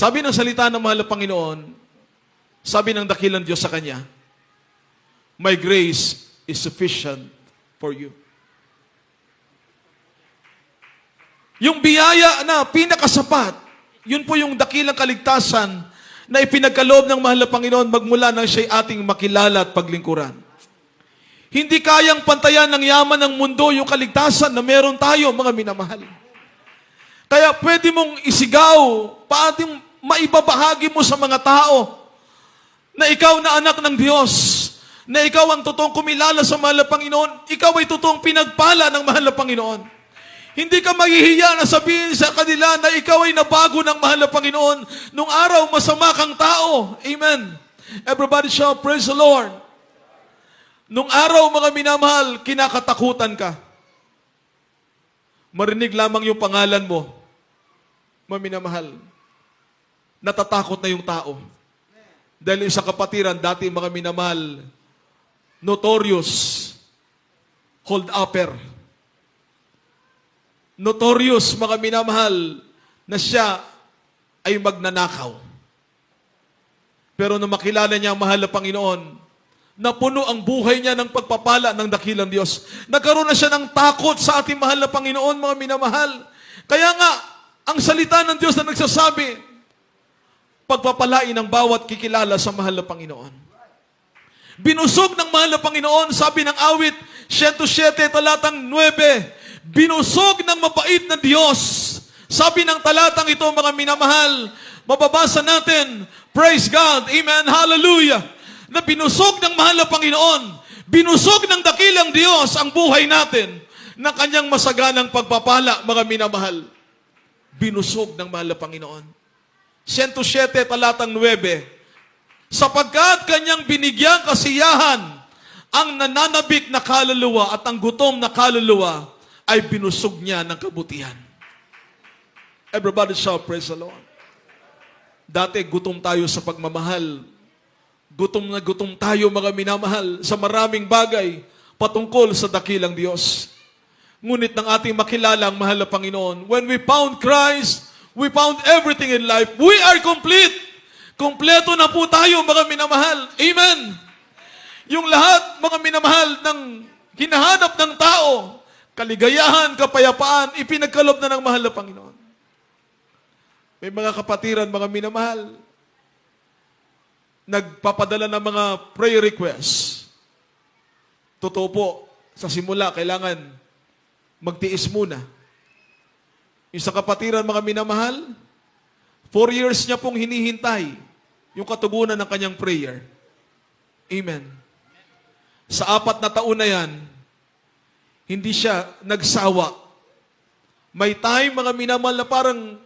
Sabi ng salita ng mahal na Panginoon, sabi ng dakilang Diyos sa Kanya, "My grace is sufficient for you." Yung biyaya na pinakasapat, yun po yung dakilang kaligtasan na ipinagkaloob ng mahal na Panginoon magmula nang siya'y ating makilala at paglingkuran. Hindi kayang pantayan ng yaman ng mundo yung kaligtasan na meron tayo, mga minamahal. Kaya pwede mong isigaw, paating maibabahagi mo sa mga tao na ikaw na anak ng Diyos, na ikaw ang totoong kumilala sa mahal na Panginoon, ikaw ay totoong pinagpala ng mahal na Panginoon. Hindi ka mahihiya na sabihin sa kanila na ikaw ay nabago ng mahal na Panginoon nung araw masama kang tao. Amen. Everybody shout, praise the Lord. Nung araw, mga minamahal, kinakatakutan ka. Marinig lamang yung pangalan mo, mga minamahal, natatakot na yung tao. Dahil yung sa kapatiran, dati mga minamahal, notorious, hold-upper. Notorious, mga minamahal, na siya ay magnanakaw. Pero nung makilala niya ang mahal na Panginoon, napuno ang buhay niya ng pagpapala ng dakilang Diyos. Nagkaroon na siya ng takot sa ating mahal na Panginoon, mga minamahal. Kaya nga, ang salita ng Diyos na nagsasabi, pagpapalain ang bawat kikilala sa mahal na Panginoon. Binusog ng mahal na Panginoon, sabi ng awit, 107, talatang 9, binusog ng mabait na Diyos. Sabi ng talatang ito, mga minamahal, mababasa natin, praise God, amen, hallelujah, na binusog ng mahal na Panginoon, binusog ng dakilang Diyos ang buhay natin na kanyang masaganang pagpapala, mga minamahal. Binusog ng mahal na Panginoon. 107, talatang 9, sapagkat kanyang binigyang kasiyahan ang nananabik na kaluluwa at ang gutom na kaluluwa ay binusog niya ng kabutihan. Everybody shout, praise the Lord. Dati gutom tayo sa pagmamahal. Gutom na gutom tayo, mga minamahal, sa maraming bagay patungkol sa dakilang Diyos. Ngunit ng ating makilala ang mahal na Panginoon, when we found Christ, we found everything in life. We are complete. Kompleto na po tayo, mga minamahal. Amen. Yung lahat, mga minamahal, ng hinahanap ng tao, kaligayahan, kapayapaan, ipinagkaloob na ng mahal na Panginoon. May mga kapatiran, mga minamahal, nagpapadala ng mga prayer requests. Totoo po, sa simula, kailangan magtiis muna. Yung sa kapatiran, mga minamahal, 4 years niya pong hinihintay yung katugunan ng kanyang prayer. Amen. Sa 4 na taon na yan, hindi siya nagsawa. May time, mga minamahal, na parang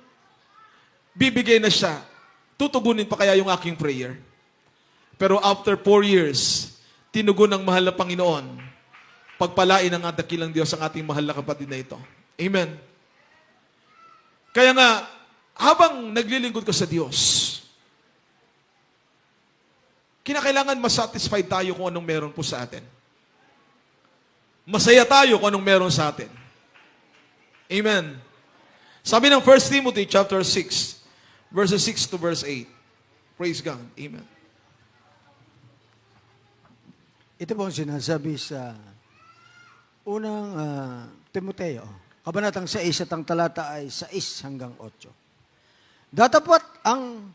bibigay na siya. Tutugunin pa kaya yung aking prayer? Pero after 4 years, tinugon ng mahal na Panginoon, pagpalain ng dakilang Diyos ang ating mahal na kapatid na ito. Amen. Kaya nga, habang naglilingkod ka sa Diyos, kinakailangan masatisfied tayo kung anong meron po sa atin. Masaya tayo kung anong meron sa atin. Amen. Sabi ng 1 Timothy chapter 6, verses 6 to verse 8. Praise God. Amen. Ito po ang sinasabi sa unang Timoteo, kabanatang 6 at ang talata ay 6 hanggang 8. Datapwat ang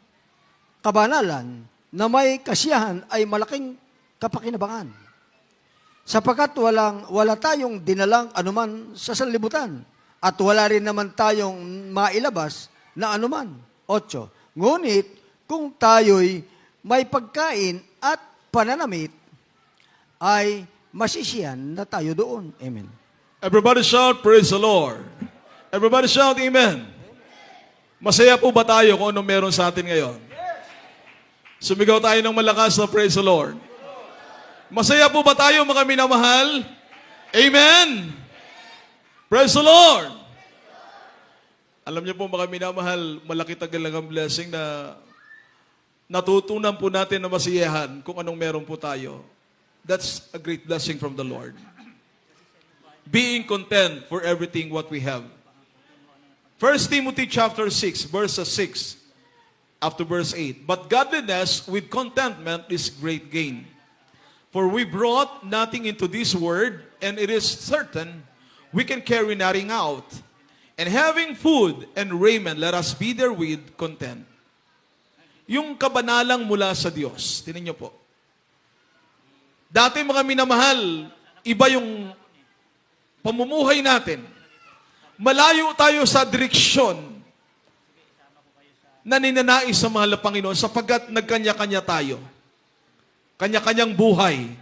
kabanalan na may kasiyahan ay malaking kapakinabangan. Sapagkat wala tayong dinalang anuman sa sanlibutan at wala rin naman tayong mailabas na anuman. 8. Ngunit kung tayo'y may pagkain at pananamit, ay masisiyan na tayo doon. Amen. Everybody shout, praise the Lord. Everybody shout, amen. Masaya po ba tayo kung anong meron sa atin ngayon? Sumigaw tayo ng malakas na praise the Lord. Masaya po ba tayo, mga minamahal? Amen. Praise the Lord. Alam niyo po, mga minamahal, malaki talagang blessing na natutunan po natin na masiyahan kung anong meron po tayo. That's a great blessing from the Lord. Being content for everything what we have. 1 Timothy chapter 6, verse 6. After verse 8, but godliness with contentment is great gain. For we brought nothing into this world, and it is certain we can carry nothing out. And having food and raiment, let us be therewith content. Yung kabanalang mula sa Diyos, tinan niyo po. Dati mga minamahal, iba yung pamumuhay natin. Malayo tayo sa direksyon na ninanais sa mahal na Panginoon sapagkat nagkanya-kanya tayo. Kanya-kanyang buhay.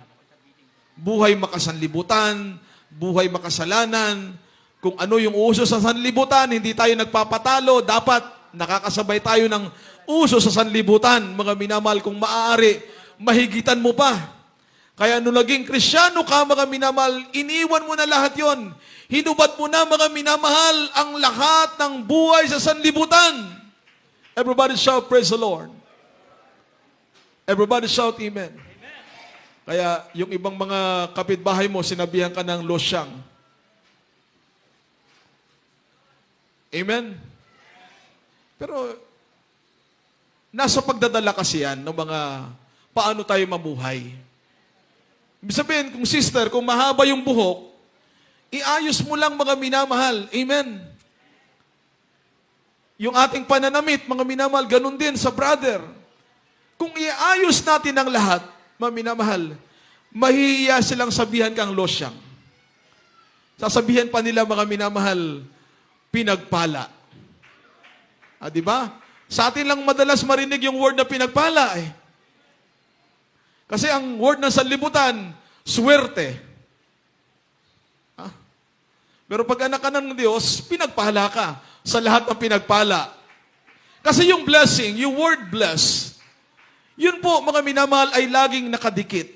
Buhay makasanlibutan, buhay makasalanan. Kung ano yung uso sa sanlibutan, hindi tayo nagpapatalo. Dapat nakakasabay tayo ng uso sa sanlibutan. Mga minamahal, kung maaari, mahigitan mo pa. Kaya nung naging Krisyano ka, mga minamahal, iniwan mo na lahat yon. Hinubad mo na, mga minamahal, ang lahat ng buhay sa sanlibutan. Everybody shout, praise the Lord. Everybody shout, amen. Kaya yung ibang mga kapitbahay mo, sinabihan ka ng losyang. Amen? Pero, nasa pagdadala kasi yan ng mga paano tayo mabuhay. Ibig sabihin, kung sister, kung mahaba yung buhok, iayos mo lang mga minamahal. Amen? Yung ating pananamit, mga minamahal, ganun din sa brother. Kung iayos natin ang lahat, mga minamahal, mahihiya silang sabihan kang losyang. Sasabihan pa nila, mga minamahal, pinagpala. Di ba? Sa atin lang madalas marinig yung word na pinagpala eh. Kasi ang word ng sanlibutan, swerte. Pero pag anak ka ng Diyos, pinagpala ka sa lahat ng pinagpala. Kasi yung blessing, yung word bless, yun po, mga minamahal, ay laging nakadikit.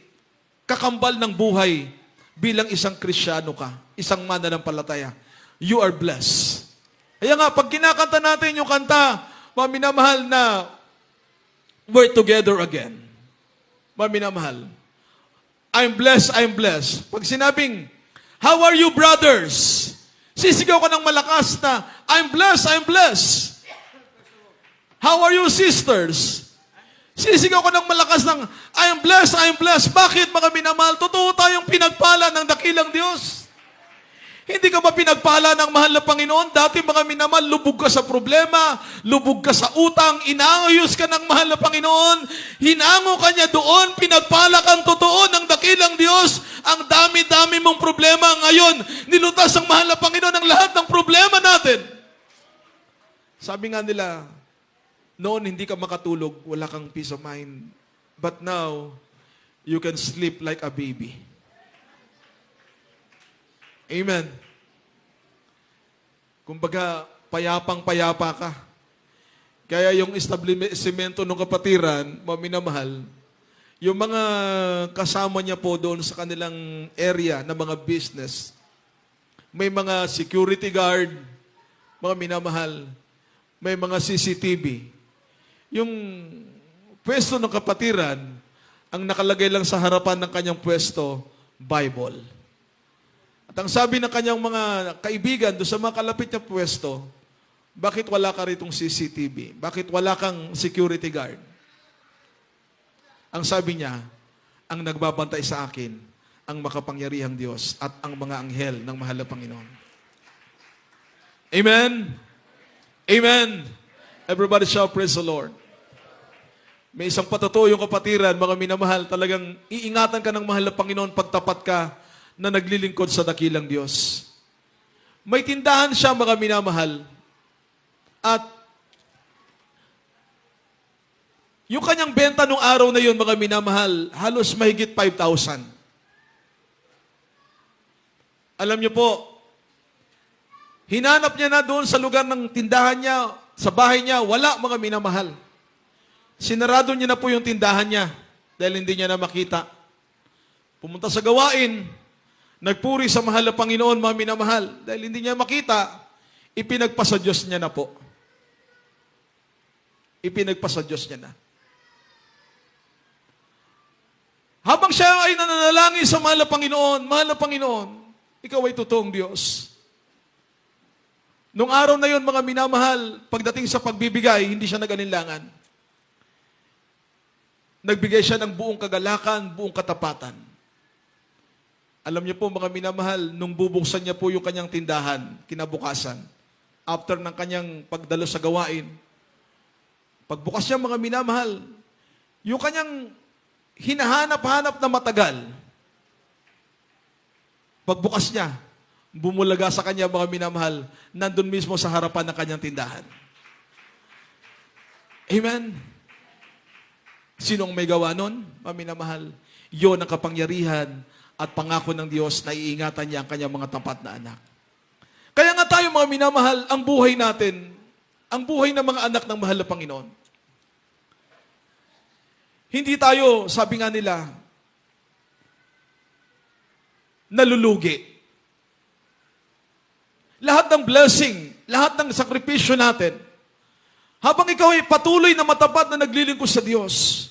Kakambal ng buhay bilang isang Krisyano ka, isang mananampalataya. You are blessed. Kaya nga, pag kinakanta natin yung kanta, mga minamahal, na we're together again. Mga minamahal, I'm blessed, I'm blessed. Pag sinabing, how are you, brothers? Sisigaw ka ng malakas na, I'm blessed, I'm blessed. How are you, sisters? Sisigaw ka ng malakas ng, I'm blessed, I'm blessed. Bakit, mga minamahal? Totoo tayong pinagpala ng dakilang Diyos. Hindi ka ba pinagpala ng mahal na Panginoon? Dati, mga minamahal, lubog ka sa problema, lubog ka sa utang, inaayos ka ng mahal na Panginoon, hinango ka niya doon, pinagpala kang totoo ng dakilang Diyos. Ang dami-dami mong problema ngayon, nilutas ang mahal na Panginoon ang lahat ng problema natin. Sabi nga nila, noon hindi ka makatulog, wala kang peace of mind. But now, you can sleep like a baby. Amen. Kumbaga, payapang-payapa ka. Kaya yung establishmento ng kapatiran, maminamahal, yung mga kasama niya po doon sa kanilang area na mga business, may mga security guard, mga minamahal, may mga CCTV. Yung pwesto ng kapatiran, ang nakalagay lang sa harapan ng kanyang pwesto, Bible. At ang sabi ng kanyang mga kaibigan doon sa mga kalapit niya pwesto, bakit wala ka ritong CCTV? Bakit wala kang security guard? Ang sabi niya, ang nagbabantay sa akin, ang makapangyarihang Diyos at ang mga anghel ng mahal na Panginoon. Amen? Amen? Everybody shout, praise the Lord. May isang patotoo yung kapatiran, mga minamahal, talagang iingatan ka ng mahal na Panginoon pagtapat ka na naglilingkod sa dakilang Diyos. May tindahan siya, mga minamahal, at yung kanyang benta nung araw na yun, mga minamahal, halos mahigit 5,000. Alam niyo po, hinanap niya na doon sa lugar ng tindahan niya, sa bahay niya, wala, mga minamahal. Sinarado niya na po yung tindahan niya dahil hindi niya na makita. Pumunta sa gawain, nagpuri sa mahal na Panginoon, mga minamahal. Dahil hindi niya makita, ipinagpasa Diyos niya na po. Ipinagpasa Diyos niya na. Habang siya ay nananalangin sa mahal na Panginoon, ikaw ay totoong Diyos. Nung araw na yon, mga minamahal, pagdating sa pagbibigay, hindi siya nag-alinlangan. Nagbigay siya ng buong kagalakan, buong katapatan. Alam niyo po mga minamahal, nung bubuksan niya po yung kanyang tindahan, kinabukasan, after ng kanyang pagdalo sa gawain, pagbukas niya mga minamahal, yung kanyang hinahanap-hanap na matagal, pagbukas niya, bumulaga sa kanya mga minamahal, nandun mismo sa harapan ng kanyang tindahan. Amen? Sinong may gawa nun, mga minamahal? Yun ang kapangyarihan at pangako ng Diyos na iingatan niya ang kanyang mga tapat na anak. Kaya nga tayo mga minamahal, ang buhay natin, ang buhay ng mga anak ng mahal na Panginoon. Hindi tayo, sabi nga nila, nalulugi. Lahat ng blessing, lahat ng sakripisyo natin, habang ikaw ay patuloy na matapat na naglilingkod sa Diyos,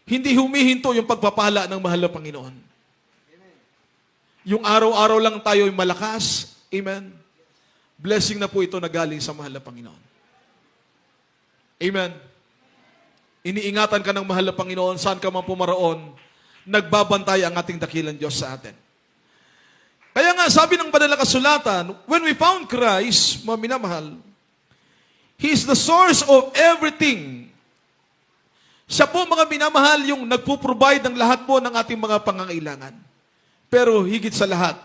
hindi humihinto yung pagpapala ng mahal na Panginoon. Yung araw-araw lang tayo ay malakas, amen? Blessing na po ito na galing sa mahal na Panginoon. Amen? Iniingatan ka ng mahal na Panginoon, saan ka man pumaroon, nagbabantay ang ating dakilang Diyos sa atin. Kaya nga, sabi ng banal na kasulatan, when we found Christ, mga minamahal, He is the source of everything. Siya po, mga minamahal, yung nagpo-provide ng lahat po ng ating mga pangangailangan. Pero higit sa lahat,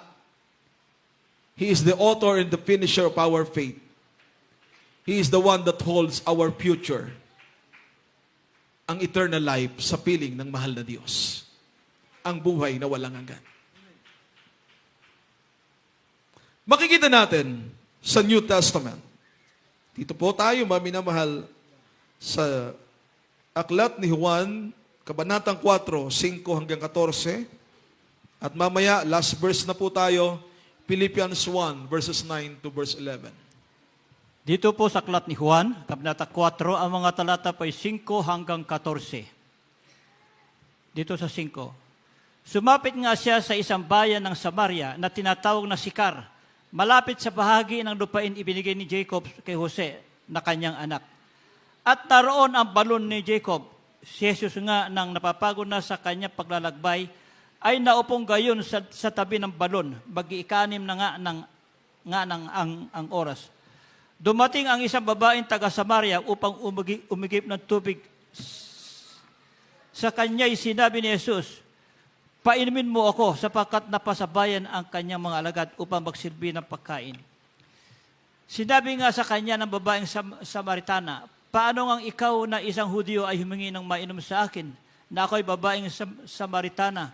He is the author and the finisher of our faith. He is the one that holds our future. Ang eternal life sa piling ng mahal na Diyos. Ang buhay na walang hanggan. Makikita natin sa New Testament. Dito po tayo, mga minamahal, sa Aklat ni Juan, Kabanatang 4, 5 hanggang 14. At mamaya, last verse na po tayo, Philippians 1, verses 9 to verse 11. Dito po sa Aklat ni Juan, Kabanata 4, ang mga talata po ay 5 hanggang 14. Dito sa 5. Sumapit nga siya sa isang bayan ng Samaria na tinatawag na Sikar, malapit sa bahagi ng lupain ibinigay ni Jacob kay Jose na kanyang anak. At naroon ang balon ni Jacob. Si Jesus nga nang napapagod na sa kanyang paglalakbay, ay naupong gayon sa tabi ng balon, mag-iikanim na ang oras. Dumating ang isang babaeng taga-Samaria upang umigip ng tubig. Sa kanya'y sinabi ni Jesus, painumin mo ako sapagkat napasabayan ang kanyang mga alagad upang magsilbi ng pagkain. Sinabi nga sa kanya ng babaeng Samaritana, paano ngang ikaw na isang Hudyo ay humingi ng mainom sa akin, na ako'y babaeng Samaritana,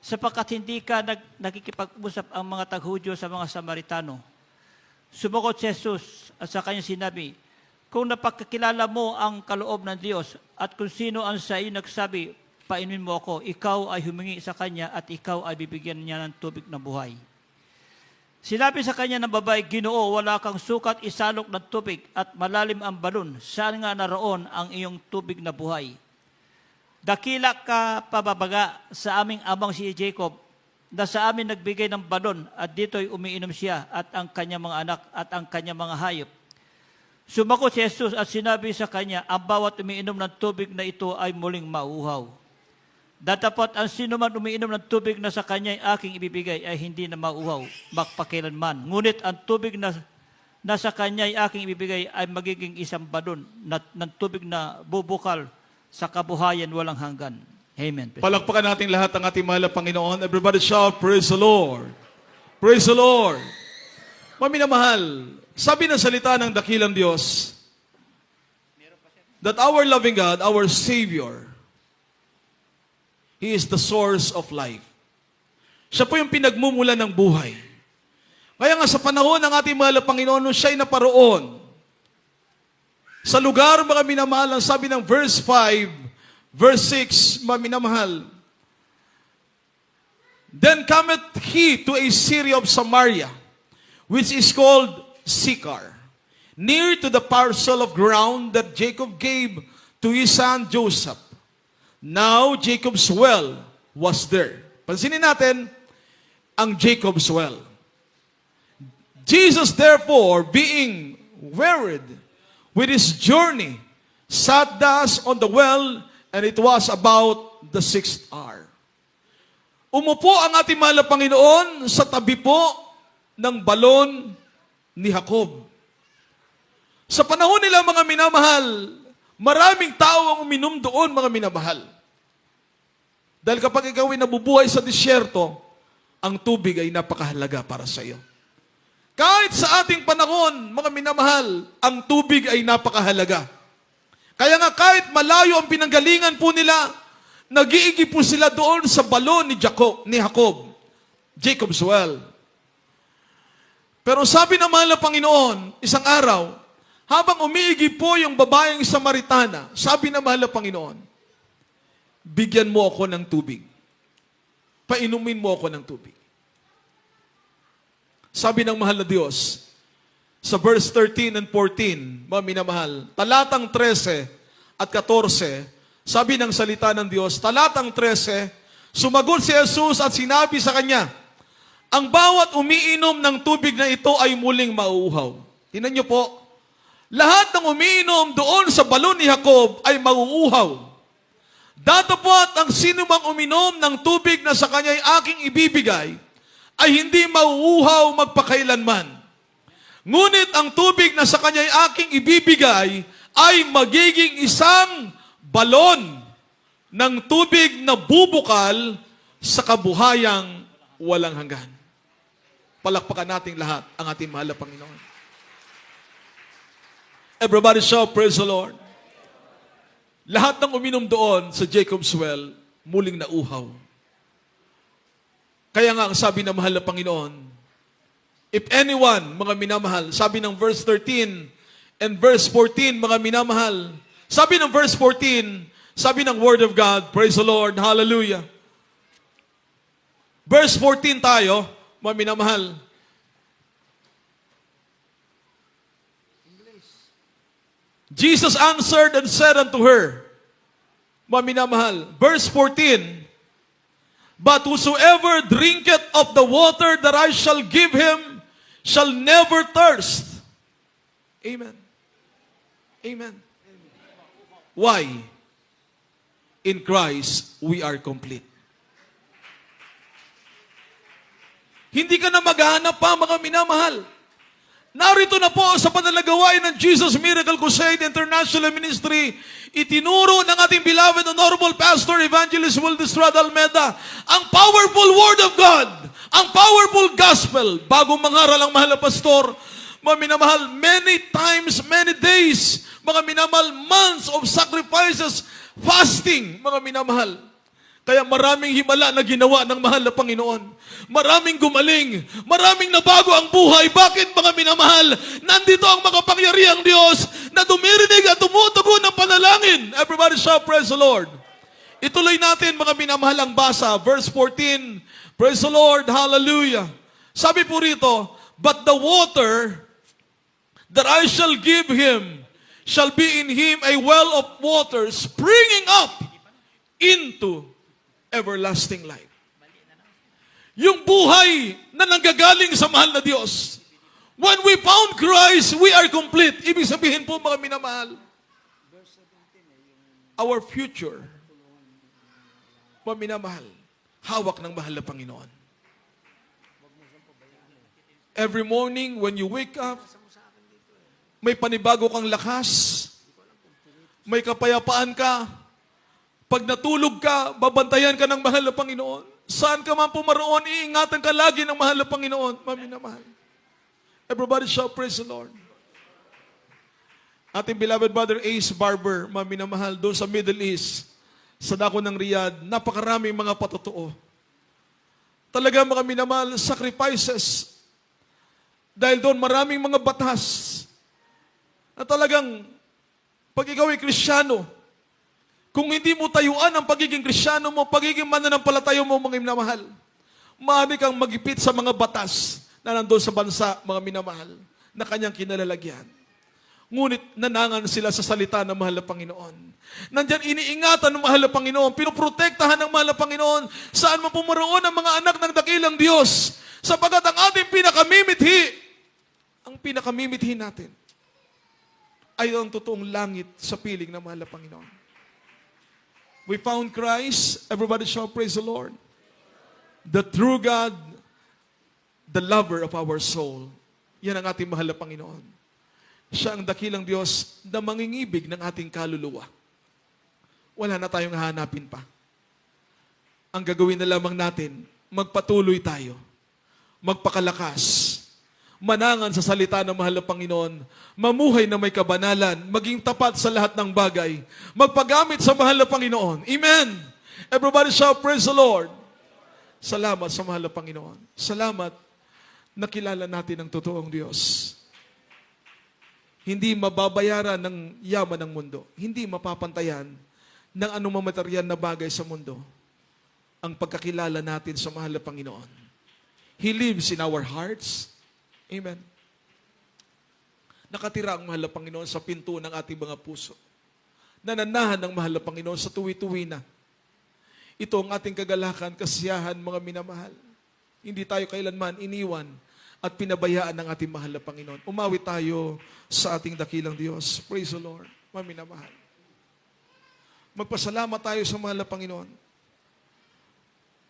sapagkat hindi ka nakikipag-usap ang mga tag-Hudyo sa mga Samaritano. Sumagot si Jesus at sa kanya sinabi, kung napagkakilala mo ang kaloob ng Diyos at kung sino ang sa iyo nagsabi, painumin mo ako, ikaw ay humingi sa kanya at ikaw ay bibigyan niya ng tubig na buhay. Sinabi sa kanya ng babae, Ginoo, wala kang sukat isalok ng tubig at malalim ang balon. Saan nga naroon ang iyong tubig na buhay? Dakila ka pababaga sa aming amang si Jacob, na sa amin nagbigay ng balon at dito'y umiinom siya at ang kanyang mga anak at ang kanyang mga hayop. Sumagot si Jesus at sinabi sa kanya, ang bawat umiinom ng tubig na ito ay muling mauuhaw. Datapat ang sino man umiinom ng tubig na sa kanya ay aking ibibigay ay hindi na mauuhaw, magpakilanman. Ngunit ang tubig na sa kanya ay aking ibibigay ay magiging isang balon ng tubig na bubukal sa kabuhayan walang hanggan. Amen. Palakpakan natin lahat ang ating mahal na Panginoon. Everybody shout, praise the Lord. Praise the Lord. Maminamahal, sabi ng salita ng dakilang Diyos, that our loving God, our Savior, He is the source of life. Siya po yung pinagmumulan ng buhay. Kaya nga sa panahon ng ating mahal na Panginoon, nung siya'y naparoon, sa lugar, mga minamahal, ang sabi ng verse 5, verse 6, mga minamahal, then cometh he to a city of Samaria, which is called Sychar, near to the parcel of ground that Jacob gave to his son Joseph. Now Jacob's well was there. Pansinin natin, ang Jacob's well. Jesus therefore, being wearied with his journey, sat thus on the well, And it was about the 6th hour. Umupo ang ating mahal na Panginoon sa tabi po ng balon ni Jacob. Sa panahon nila, mga minamahal, maraming tao ang uminom doon, mga minamahal. Dahil kapag ikaw ay nabubuhay sa disyerto, ang tubig ay napakahalaga para sa iyo. Kahit sa ating panahon, mga minamahal, ang tubig ay napakahalaga. Kaya nga kahit malayo ang pinanggalingan po nila, nag-iigi po sila doon sa balon ni Jacob, Jacob's well. Pero sabi ng mahal na Panginoon, isang araw, habang umiigi po yung babaeng Samaritana, sabi ng mahal na Panginoon, bigyan mo ako ng tubig. Painumin mo ako ng tubig. Sabi ng mahal na Diyos, sa verse 13 and 14, mga minamahal, talatang 13 at 14, sabi ng salita ng Diyos, talatang 13, sumagot si Jesus at sinabi sa kanya, ang bawat umiinom ng tubig na ito ay muling mauuhaw. Tingnan niyo po, lahat ng umiinom doon sa balon ni Jacob ay mauuhaw. Datapwat ang sino mang uminom ng tubig na sa kanya ay aking ibibigay, ay hindi mauuhaw magpakailanman. Ngunit ang tubig na sa kanya ay aking ibibigay ay magiging isang balon ng tubig na bubukal sa kabuhayang walang hanggan. Palakpakan nating lahat ang ating mahal na Panginoon. Everybody shout, praise the Lord. Lahat ng uminom doon sa Jacob's well, muling nauhaw. Kaya nga ang sabi ng mahal na Panginoon, if anyone, mga minamahal, sabi ng verse 13 and verse 14, mga minamahal, sabi ng verse 14, sabi ng Word of God, praise the Lord, hallelujah. Verse 14 tayo, mga minamahal. Jesus answered and said unto her, mga minamahal, verse 14, but whosoever drinketh of the water that I shall give him shall never thirst. Amen. Amen. Why? In Christ, we are complete. Hindi ka na maghahanap pa, mga minamahal. Narito na po sa panalagawain ng Jesus Miracle Crusade International Ministry, itinuro ng ating beloved Honorable Pastor Evangelist Will Estrada Almeda ang powerful Word of God, ang powerful Gospel. Bago mangaral ang mahal na pastor, mga minamahal, many times, many days, mga minamahal, months of sacrifices, fasting, mga minamahal. Kaya maraming himala na ginawa ng mahal na Panginoon. Maraming gumaling. Maraming nabago ang buhay. Bakit, mga minamahal? Nandito ang makapangyarihang Diyos na dumirinig at tumutugon ng panalangin. Everybody shout, praise the Lord. Ituloy natin, mga minamahal, ang basa. Verse 14, praise the Lord, hallelujah. Sabi po rito, but the water that I shall give him shall be in him a well of water springing up into everlasting life. Yung buhay na nanggagaling sa mahal na Diyos. When we found Christ, we are complete. Ibig sabihin po, mga minamahal, our future, mga minamahal, hawak ng mahal na Panginoon. Every morning, when you wake up, may panibago kang lakas, may kapayapaan ka. Pag natulog ka, babantayan ka ng mahal na Panginoon. Saan ka man pumaroon, iingatan ka lagi ng mahal na Panginoon. Maminamahal. Everybody shout, praise the Lord. Ating beloved brother Ace Barber, maminamahal, doon sa Middle East, sa dako ng Riyadh, napakaraming mga patotoo. Talaga, mga minamahal, sacrifices. Dahil doon maraming mga batas na talagang pag ikaw ay Kristiyano, kung hindi mo tayuan ang pagiging Kristiyano mo, pagiging mananampalataya mo, mga minamahal, maaari kang magipit sa mga batas na nandoon sa bansa, mga minamahal, na kanyang kinalalagyan. Ngunit nanangan sila sa salita ng mahal na Panginoon. Nandyan iniingatan ng mahal na Panginoon, pinoprotektahan ng mahal na Panginoon, saan man pumaroon ang mga anak ng dakilang Diyos, sapagat ang ating pinakamimithi natin, ay ang totoong langit sa piling ng mahal na Panginoon. We found Christ. Everybody shall praise the Lord. The true God, the lover of our soul. Yan ang ating mahal na Panginoon. Siya ang dakilang Diyos na mangingibig ng ating kaluluwa. Wala na tayong hahanapin pa. Ang gagawin na lamang natin, magpatuloy tayo. Magpakalakas. Manangan sa salita ng mahal na Panginoon. Mamuhay na may kabanalan. Maging tapat sa lahat ng bagay. Magpagamit sa mahal na Panginoon. Amen. Everybody shout, praise the Lord. Salamat sa mahal na Panginoon. Salamat na kilala natin ang totoong Diyos. Hindi mababayaran ng yaman ng mundo. Hindi mapapantayan ng anumang material na bagay sa mundo ang pagkakilala natin sa mahal na Panginoon. He lives in our hearts. Amen. Nakatira ang mahal na Panginoon sa pinto ng ating mga puso. Nananahan ng mahal na Panginoon sa tuwi-tuwi na. Ito ang ating kagalakan, kasiyahan, mga minamahal. Hindi tayo kailanman iniwan at pinabayaan ng ating mahal na Panginoon. Umawi tayo sa ating dakilang Diyos. Praise the Lord, mga minamahal. Magpasalamat tayo sa mahal na Panginoon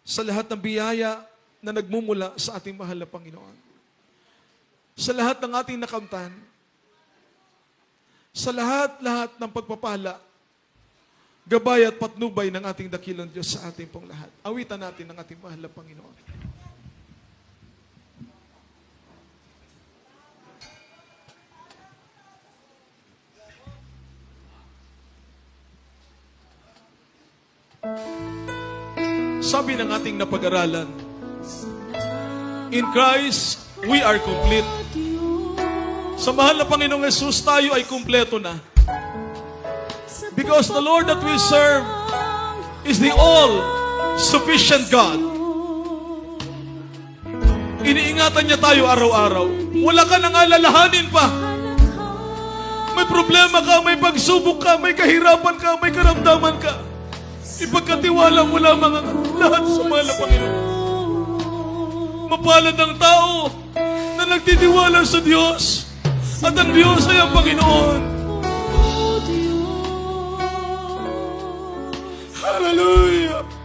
sa lahat ng biyaya na nagmumula sa ating mahal na Panginoon. Sa lahat ng ating nakamtan, sa lahat-lahat ng pagpapala, gabay at patnubay ng ating dakilang Diyos sa ating pong lahat. Awitan natin ang ating mahal na Panginoon. Sabi ng ating napag-aralan, in Christ, we are complete. Sa mahal na Panginoong Jesus, tayo ay kumpleto na. Because the Lord that we serve is the all-sufficient God. Iniingatan niya tayo araw-araw. Wala ka nang alalahanin pa. May problema ka, may pagsubok ka, may kahirapan ka, may karamdaman ka. Ipagkatiwala mo lamang ang lahat sa mahal na Panginoon. Mapalad ang tao na nagtitiwala sa Diyos at ang Diyos ay ang Panginoon. Hallelujah!